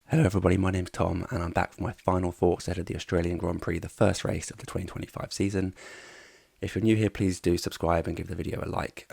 Hello everybody, my name's Tom and I'm back for my final thoughts ahead of the Australian Grand Prix, the first race of the 2025 season. If you're new here, please do subscribe and give the video a like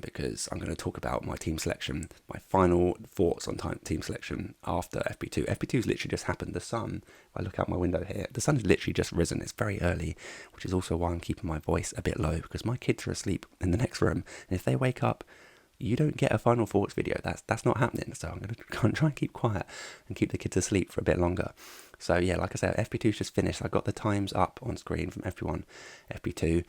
because I'm going to talk about my team selection, my final thoughts on team selection after FP2. FP2's literally just happened. The sun, if I look out my window here, the sun has literally just risen. It's very early, which is also why I'm keeping my voice a bit low because my kids are asleep in the next room, and if they wake up, you don't get a final thoughts video. That's not happening. So I'm going to try and keep quiet and keep the kids asleep for a bit longer. So yeah, like I said, FP2's just finished. I got the times up on screen from FP1, FP2.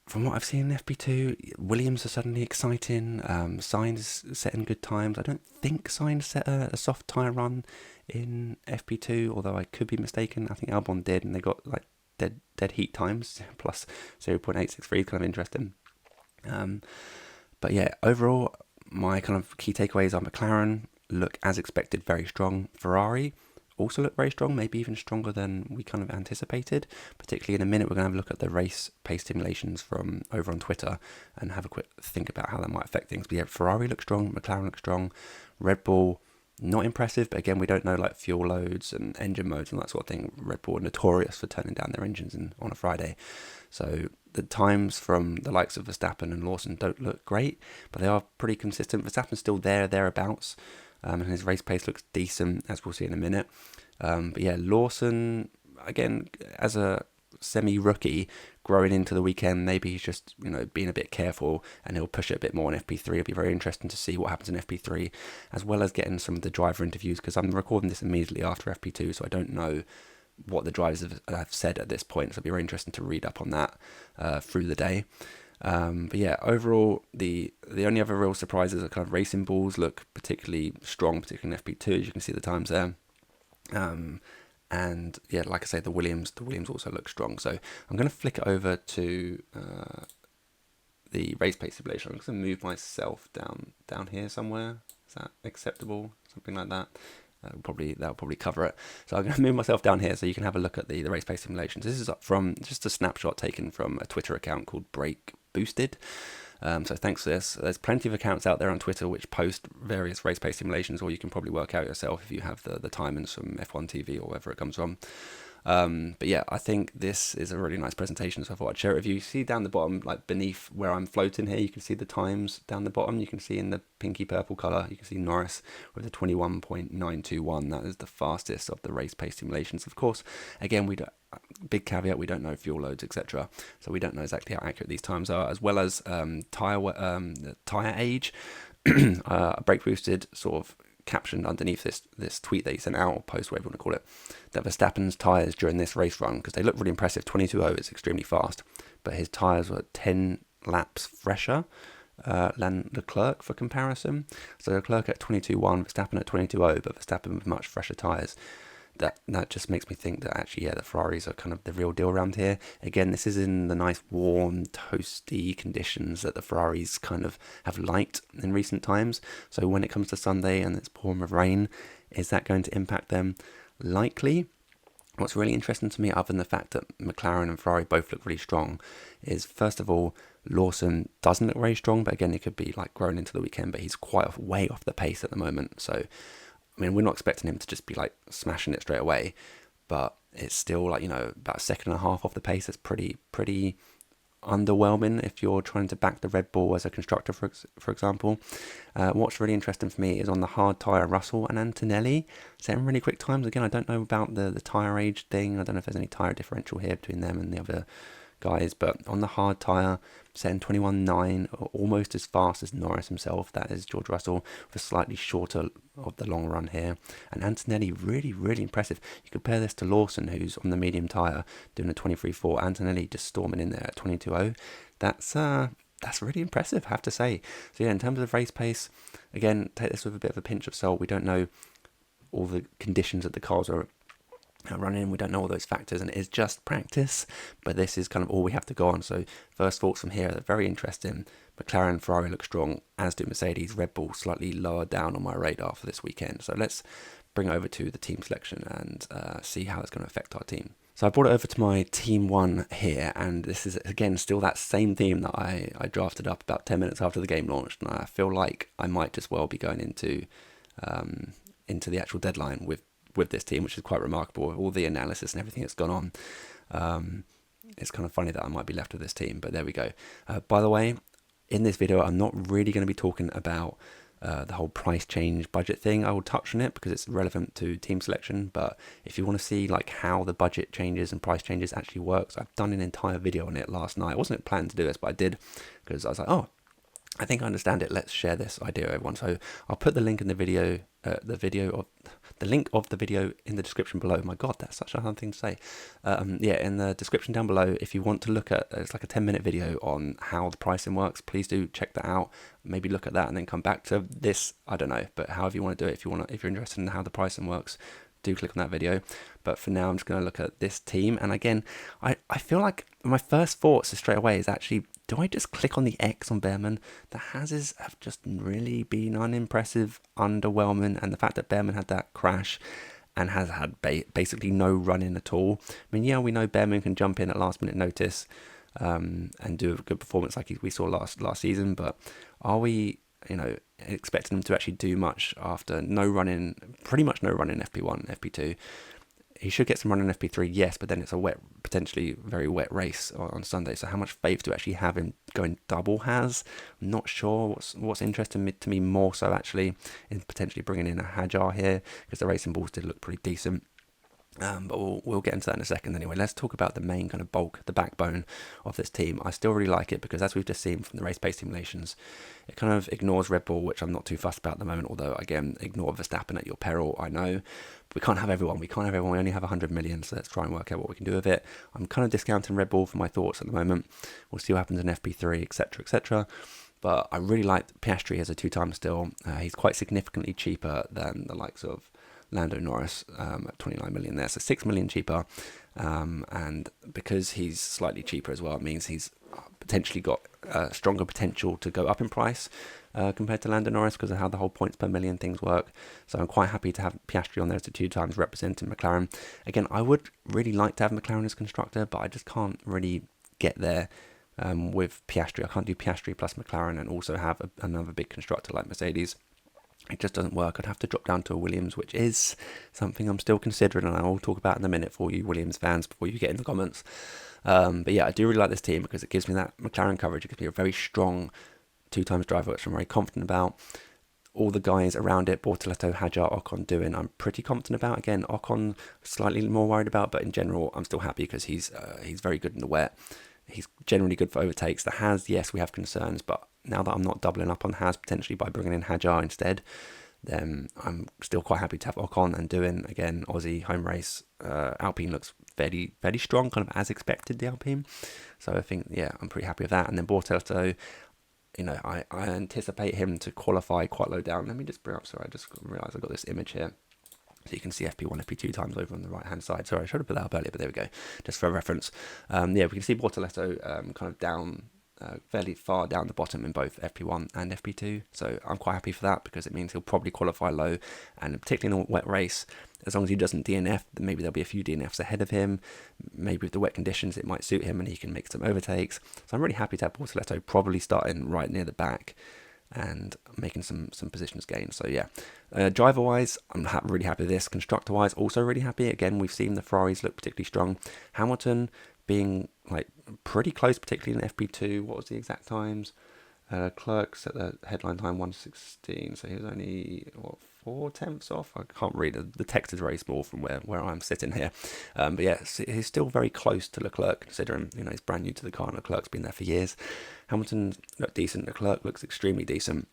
From what I've seen in FP2, Williams are suddenly exciting. Sainz setting good times. I don't think Sainz set a soft tyre run in FP2, although I could be mistaken. I think Albon did, and they got like dead heat times plus 0.863, kind of interesting. But yeah, overall, my kind of key takeaways are McLaren look, as expected, very strong. Ferrari also look very strong, maybe even stronger than we kind of anticipated. Particularly in a minute, we're going to have a look at the race pace simulations from over on Twitter and have a quick think about how that might affect things. But yeah, Ferrari looks strong, McLaren looks strong. Red Bull, not impressive, but again, we don't know like fuel loads and engine modes and that sort of thing. Red Bull are notorious for turning down their engines on a Friday. So the times from the likes of Verstappen and Lawson don't look great, but they are pretty consistent. Verstappen's still thereabouts, and his race pace looks decent, as we'll see in a minute. But yeah, Lawson, again, as a semi-rookie growing into the weekend, maybe he's just, being a bit careful and he'll push it a bit more in FP3. It'll be very interesting to see what happens in FP3, as well as getting some of the driver interviews, because I'm recording this immediately after FP2, so I don't know what the drivers have said at this point, so it'll be very interesting to read up on that through the day. But yeah, overall, the only other real surprises are kind of Racing Bulls look particularly strong, particularly in FP2, as you can see the times there. And yeah, like I say, the Williams also look strong. So I'm going to flick it over to the race pace simulation. I'm just going to move myself down here somewhere. Is that acceptable? Something like that. That'll probably cover it. So I'm going to move myself down here so you can have a look at the race pace simulations. This is from just a snapshot taken from a Twitter account called Break Boosted. So thanks for this. There's plenty of accounts out there on Twitter which post various race pace simulations, or you can probably work out yourself if you have the timings from F1 TV or wherever it comes from. But yeah, I think this is a really nice presentation, so I thought I'd share it with you. You see down the bottom, like beneath where I'm floating here, you can see the times down the bottom. You can see in the pinky purple colour, you can see Norris with the 21.921. That is the fastest of the race pace simulations. Of course, again, big caveat, we don't know fuel loads, etc. So we don't know exactly how accurate these times are, as well as tyre age. Break Boosted sort of captioned underneath this tweet that he sent out, or post, whatever you want to call it, that Verstappen's tyres during this race run, because they look really impressive, 22.0 is extremely fast, but his tyres were 10 laps fresher than Leclerc for comparison. So Leclerc at 22.1, Verstappen at 22.0, but Verstappen with much fresher tyres. That just makes me think that actually, yeah, the Ferraris are kind of the real deal around here. Again, this is in the nice warm, toasty conditions that the Ferraris kind of have liked in recent times. So when it comes to Sunday and it's pouring with rain, is that going to impact them? Likely. What's really interesting to me, other than the fact that McLaren and Ferrari both look really strong, is first of all, Lawson doesn't look very strong, but again, it could be like growing into the weekend, but he's way off the pace at the moment. So I mean, we're not expecting him to just be like smashing it straight away, but it's still like, about a second and a half off the pace. It's pretty underwhelming if you're trying to back the Red Bull as a constructor, for example. What's really interesting for me is on the hard tyre, Russell and Antonelli setting really quick times. Again, I don't know about the tyre age thing. I don't know if there's any tyre differential here between them and the other guys, but on the hard tyre, setting 21.9, almost as fast as Norris himself, that is George Russell, with a slightly shorter of the long run here. And Antonelli, really, really impressive. You compare this to Lawson, who's on the medium tyre, doing a 23.4, Antonelli just storming in there at 22.0. That's really impressive, I have to say. So yeah, in terms of race pace, again, take this with a bit of a pinch of salt. We don't know all the conditions that the cars are running. We don't know all those factors, and it is just practice, but this is kind of all we have to go on. So first thoughts from here are very interesting. McLaren, Ferrari look strong, as do Mercedes. Red Bull slightly lower down on my radar for this weekend. So let's bring it over to the team selection and see how it's going to affect our team. So I brought it over to my team one here, and this is again still that same team that I drafted up about 10 minutes after the game launched, and I feel like I might just well be going into into the actual deadline with this team, which is quite remarkable. All the analysis and everything that's gone on. It's kind of funny that I might be left with this team, but there we go. By the way, in this video, I'm not really going to be talking about the whole price change budget thing. I will touch on it because it's relevant to team selection, but if you want to see like how the budget changes and price changes actually works, I've done an entire video on it last night. I wasn't planning to do this, but I did because I was like, oh, I think I understand it. Let's share this idea with everyone. So I'll put the link in the video, the link of the video in the description below. My God, that's such a hard thing to say. Yeah, in the description down below, if you want to look at, it's like a 10-minute video on how the pricing works, please do check that out. Maybe look at that and then come back to this. I don't know, but however you want to do it, if you're interested in how the pricing works, do click on that video. But for now, I'm just going to look at this team. And again, I feel like my first thoughts straight away is actually, do I just click on the X on Bearman? The Hazes have just really been unimpressive, underwhelming, and the fact that Bearman had that crash and has had basically no run-in at all. I mean, yeah, we know Bearman can jump in at last-minute notice and do a good performance like we saw last season, but are we, expecting him to actually do much after no run-in, pretty much no run-in FP1, FP2? He should get some run in FP3, yes, but then it's a potentially very wet race on Sunday. So how much faith do you actually have in going double Haz? I'm not sure. What's interesting to me more so actually is potentially bringing in a Hajar here, because the racing balls did look pretty decent. But we'll get into that in a second anyway. Let's talk about the main kind of bulk, the backbone of this team. I still really like it because, as we've just seen from the race-based simulations, it kind of ignores Red Bull, which I'm not too fussed about at the moment, although, again, ignore Verstappen at your peril, I know. We can't have everyone. We only have 100 million, so let's try and work out what we can do with it. I'm kind of discounting Red Bull for my thoughts at the moment. We'll see what happens in FP3, etc., etc. But I really like Piastri as a two-time still. He's quite significantly cheaper than the likes of Lando Norris at 29 million there, so 6 million cheaper, and because he's slightly cheaper as well, it means he's potentially got stronger potential to go up in price compared to Lando Norris because of how the whole points per million things work. So I'm quite happy to have Piastri on there as a two times representing McLaren. Again, I would really like to have McLaren as constructor, but I just can't really get there with Piastri. I can't do Piastri plus McLaren and also have another big constructor like Mercedes. It just doesn't work. I'd have to drop down to a Williams, which is something I'm still considering, and I will talk about in a minute for you Williams fans before you get in the comments. But yeah, I do really like this team because it gives me that McLaren coverage. It gives me a very strong two times driver, which I'm very confident about. All the guys around it, Bortoleto, Hajar, Ocon doing, I'm pretty confident about. Again, Ocon slightly more worried about, but in general, I'm still happy because he's very good in the wet. He's generally good for overtakes. The Haz, yes, we have concerns, but now that I'm not doubling up on Haz potentially by bringing in Hajar instead, then I'm still quite happy to have Ocon and doing, again, Aussie home race. Alpine looks fairly strong, kind of as expected, the Alpine. So I think, yeah, I'm pretty happy with that. And then Bortoleto, I anticipate him to qualify quite low down. Let me just bring up, sorry, I just realised I've got this image here. So you can see FP1, FP2 times over on the right-hand side. Sorry, I should have put that up earlier, but there we go, just for reference. Yeah, we can see Bortoleto kind of down, fairly far down the bottom in both FP1 and FP2. So I'm quite happy for that because it means he'll probably qualify low. And particularly in a wet race, as long as he doesn't DNF, then maybe there'll be a few DNFs ahead of him. Maybe with the wet conditions, it might suit him and he can make some overtakes. So I'm really happy to have Bortoleto probably starting right near the back and making some positions gained. So yeah, driver wise, I'm really happy with this. Constructor wise, also really happy. Again, we've seen the Ferraris look particularly strong. Hamilton being like pretty close, particularly in FP2. What was the exact times? Clerk set the headline time 1:16, so he was only 4/10 off. I can't read it. The text is very small from where I'm sitting here, but yeah, he's still very close to Leclerc considering he's brand new to the car and Leclerc's been there for years. Hamilton looked decent. Leclerc looks extremely decent,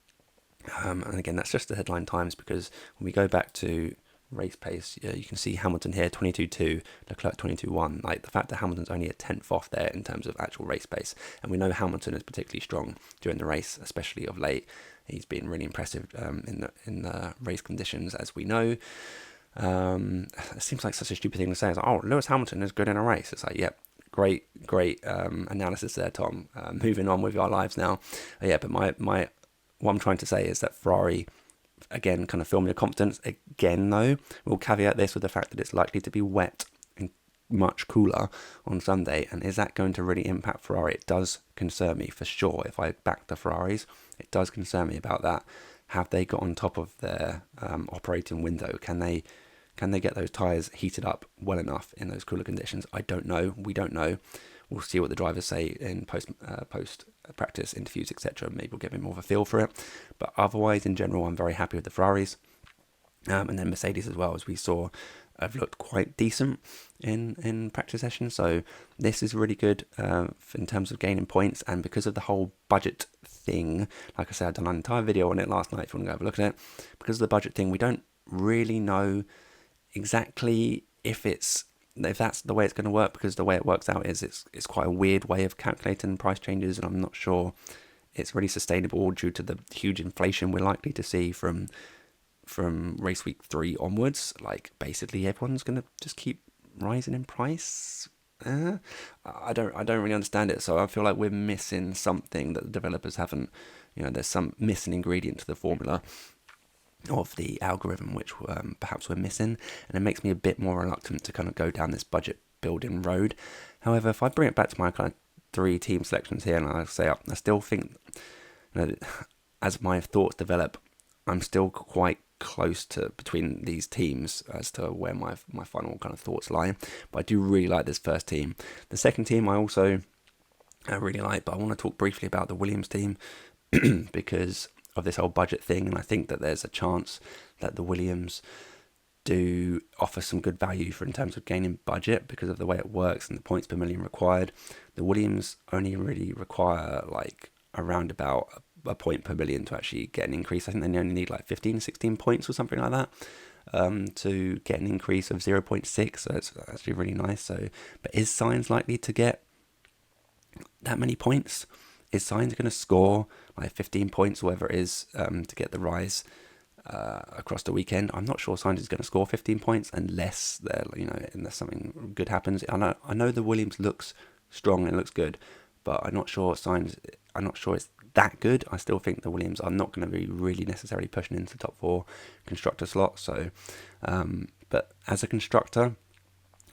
and again that's just the headline times because when we go back to race pace, you can see Hamilton here 22.2, Leclerc 22.1. Like the fact that Hamilton's only a 10th off there in terms of actual race pace, and we know Hamilton is particularly strong during the race, especially of late. He's been really impressive in the race conditions, as we know. It seems like such a stupid thing to say. It's like, oh, Lewis Hamilton is good in a race. It's like, yep, great analysis there, Tom. Moving on with our lives now. Yeah, but my what I'm trying to say is that Ferrari, again, kind of filming your confidence. Again, though, we'll caveat this with the fact that it's likely to be wet and much cooler on Sunday. And is that going to really impact Ferrari? It does concern me for sure. If I back the Ferraris, it does concern me about that. have they got on top of their operating window? Can they get those tyres heated up well enough in those cooler conditions? I don't know. We don't know. We'll see what the drivers say in post practice interviews, etc. Maybe we'll get a bit more of a feel for it. But otherwise, in general, I'm very happy with the Ferraris. And then Mercedes as well, as we saw, have looked quite decent in practice sessions. So this is really good in terms of gaining points. And because of the whole budget thing, like I said, I've done an entire video on it last night if you want to go have a look at it. Because of the budget thing, we don't really know exactly if that's the way it's going to work, because the way it works out is it's quite a weird way of calculating price changes, and I'm not sure it's really sustainable due to the huge inflation we're likely to see from race week 3 onwards. Like basically everyone's going to just keep rising in price. I don't really understand it, so I feel like we're missing something that the developers haven't. There's some missing ingredient to the formula of the algorithm which perhaps we're missing, and it makes me a bit more reluctant to kind of go down this budget building road. However, if I bring it back to my kind of 3 team selections here, and I say I still think, as my thoughts develop, I'm still quite close to between these teams as to where my final kind of thoughts lie. But I do really like this first team. The second team I also really like, but I want to talk briefly about the Williams team because of this whole budget thing, and I think that there's a chance that the Williams do offer some good value in terms of gaining budget because of the way it works and the points per million required. The Williams only really require like around about a point per million to actually get an increase. I think they only need like 15, 16 points or something like that to get an increase of 0.6. So it's actually really nice. So, but is Sainz likely to get that many points? Is Sainz going to score like 15 points or whatever it is to get the rise across the weekend? I'm not sure Sainz is going to score 15 points unless unless something good happens. I know the Williams looks strong and looks good, but I'm not sure it's that good. I still think the Williams are not going to be really necessarily pushing into the top 4 constructor slot. So, but as a constructor,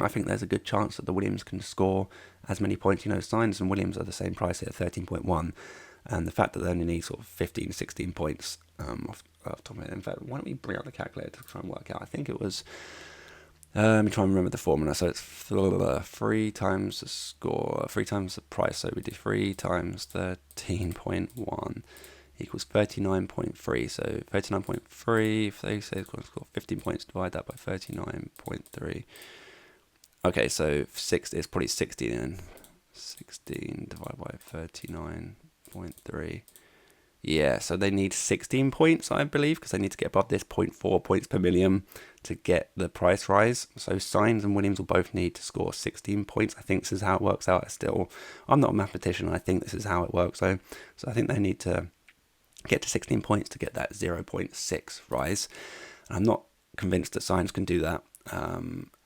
I think there's a good chance that the Williams can score as many points. Sainz and Williams are the same price here, 13.1. And the fact that they only need sort of 15, 16 points off the top of my head. In fact, why don't we bring out the calculator to try and work out? I think it was, let me try and remember the formula. So it's 3 times the score, 3 times the price. So we do 3 times 13.1 equals 39.3. So 39.3, if they say it's going to score 15 points, divide that by 39.3. Okay, so it's probably 16 then. 16 divided by 39.3. Yeah, so they need 16 points, I believe, because they need to get above this 0.4 points per million to get the price rise. So Sainz and Williams will both need to score 16 points. I think this is how it works out. I'm not a mathematician, and I think this is how it works. So I think they need to get to 16 points to get that 0.6 rise. And I'm not convinced that Sainz can do that.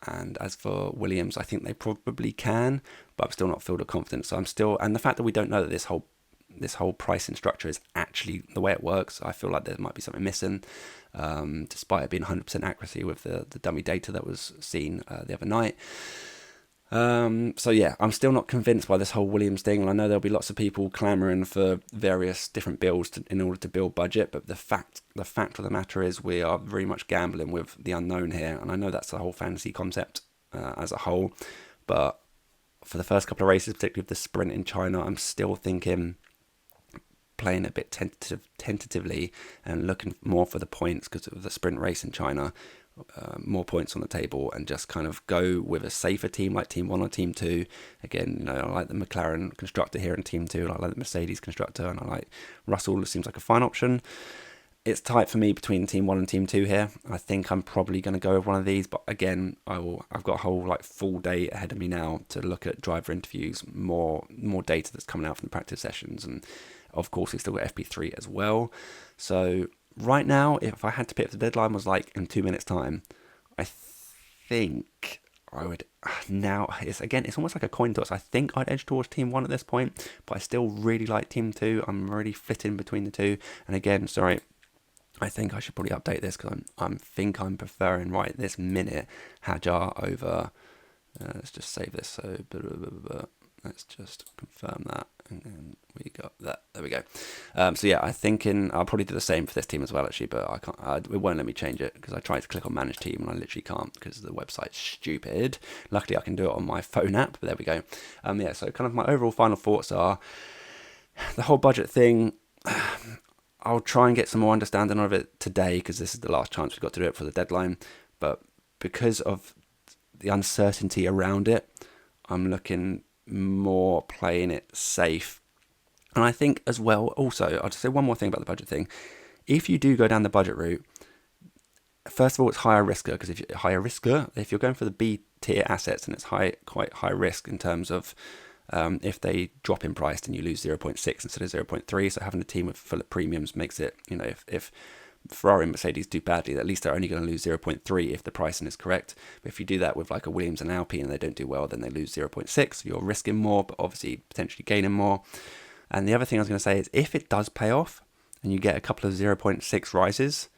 And as for Williams, I think they probably can, but I'm still not filled with confidence. So and the fact that we don't know that this whole pricing structure is actually the way it works, I feel like there might be something missing, despite it being 100% accuracy with the dummy data that was seen the other night. So yeah, I'm still not convinced by this whole Williams thing, and I know there'll be lots of people clamoring for various different builds in order to build budget, but the fact of the matter is we are very much gambling with the unknown here, and I know that's the whole fantasy concept as a whole, but for the first couple of races, particularly with the sprint in China, I'm still thinking playing a bit tentatively and looking more for the points because of the sprint race in China. More points on the table, and just kind of go with a safer team like Team 1 or Team 2. Again, I like the McLaren constructor here in Team 2, I like the Mercedes constructor, and I like Russell. It seems like a fine option. It's tight for me between Team 1 and Team 2 here. I think I'm probably going to go with one of these, but again, I've got a whole full day ahead of me now to look at driver interviews, more data that's coming out from the practice sessions, and of course we've still got FP3 as well. So right now, if I had to pick, if the deadline was in 2 minutes time, I think I would now, it's almost like a coin toss. I think I'd edge towards Team 1 at this point, but I still really like Team 2. I'm really flitting between the two. And again, sorry, I think I should probably update this because I'm preferring right this minute Hadjar over, let's just save this. So let's just confirm that. And then we got that. There we go. So yeah, I'll probably do the same for this team as well, actually, but I can't. It won't let me change it because I tried to click on manage team and I literally can't because the website's stupid. Luckily, I can do it on my phone app. But there we go. Yeah. So kind of my overall final thoughts are the whole budget thing. I'll try and get some more understanding of it today because this is the last chance we've got to do it for the deadline. But because of the uncertainty around it, I'm looking more playing it safe. And I think as well, also, I'll just say one more thing about the budget thing. If you do go down the budget route, first of all, it's higher risker because if you're going for the B tier assets, and it's quite high risk in terms of if they drop in price and you lose 0.6 instead of 0.3. So having a team with full of premiums makes it, if Ferrari and Mercedes do badly, at least they're only going to lose 0.3 if the pricing is correct. But if you do that with like a Williams and Alpine and they don't do well, then they lose 0.6. You're risking more, but obviously potentially gaining more. And the other thing I was going to say is if it does pay off and you get a couple of 0.6 rises,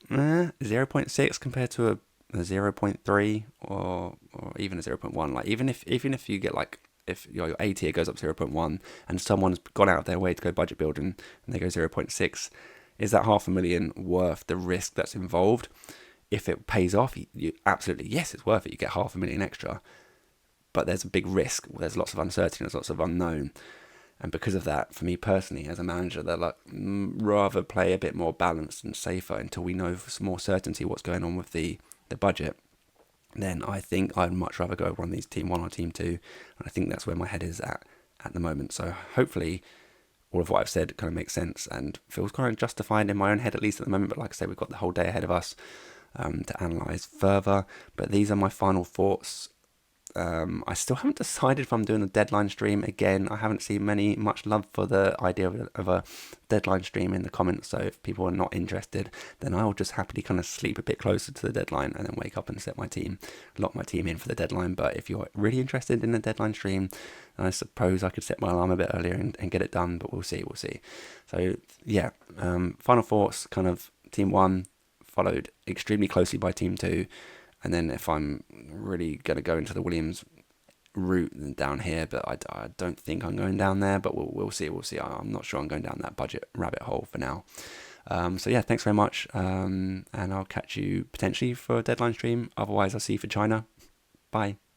0.6 compared to a 0.3 or even a 0.1, like even if you get like if your A tier goes up 0.1 and someone's gone out of their way to go budget building and they go 0.6, is that $500,000 worth the risk that's involved? If it pays off, you absolutely, yes, it's worth it. You get $500,000 extra, but there's a big risk. There's lots of uncertainty. There's lots of unknown. And because of that, for me personally, as a manager, they're like, rather play a bit more balanced and safer until we know with more certainty what's going on with the budget. Then I think I'd much rather go run these team 1 or team 2. And I think that's where my head is at the moment. So hopefully all of what I've said kind of makes sense and feels kind of justified in my own head, at least at the moment. But like I say, we've got the whole day ahead of us to analyse further. But these are my final thoughts. I still haven't decided if I'm doing a deadline stream again. I haven't seen much love for the idea of a deadline stream in the comments. So if people are not interested, then I'll just happily kind of sleep a bit closer to the deadline and then wake up and lock my team in for the deadline. But if you're really interested in the deadline stream, I suppose I could set my alarm a bit earlier and get it done. But we'll see. So yeah, final thoughts, kind of team 1 followed extremely closely by team 2. And then if I'm really going to go into the Williams route, then down here, but I don't think I'm going down there, but we'll see. I'm not sure I'm going down that budget rabbit hole for now. So yeah, thanks very much. And I'll catch you potentially for a deadline stream. Otherwise, I'll see you for China. Bye.